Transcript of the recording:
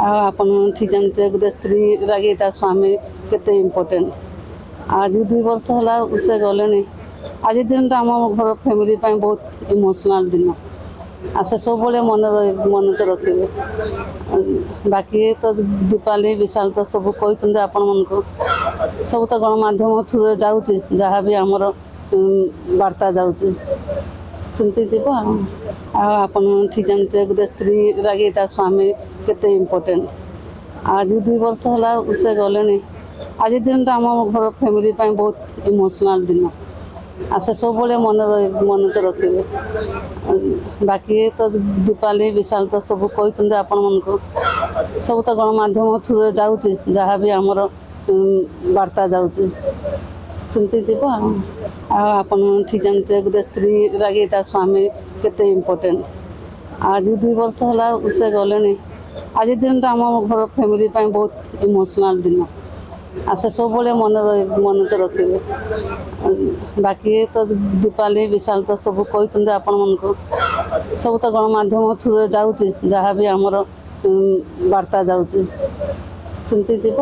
आपण ठीक जानते गोटे स्त्री लगे ता स्वामी केते इम्पोर्टेंट आज 2 वर्ष है से गले आज दिन आम घर फैमिली बहुत इमोशनल दिन आ से सब मन मन तो रखिए बाकी तो दीपाली विशाल तो सब कहते आपण मन को सब तो गणमाध्यम थ्रू जाऊँगी जहाँ भी आमर वार्ता जाऊँगी सेमती जीव आपण ठीक जानते गोटे स्त्री लगे ता स्वामी केते इम्पोर्टेंट आज 2 वर्ष है से गले आज दिन आम घर फैमिली बहुत इमोशनल दिन आ से सब मन मन तो रखिए बाकी तो दीपाली विशाल तो सब कहते आपण मन को सब तो गणमाध्यम थ्रू जाऊँगी जहाँ भी आमर वार्ता जाऊँगी सेमती जीव आपण ठीक जानते गोटे स्त्री लगे ता स्वामी केते इम्पोर्टेंट आज 2 वर्ष है से गले आज दिन आम घर फैमिली बहुत इमोशनल दिन आ से सब मन मन तो रखिए बाकी तो दीपाली विशाल तो सब कहते आपण मन को सब तो गणमाध्यम थ्रू जाऊँगी जहाँ भी आमर वार्ता जाऊँगी सेमती जीव।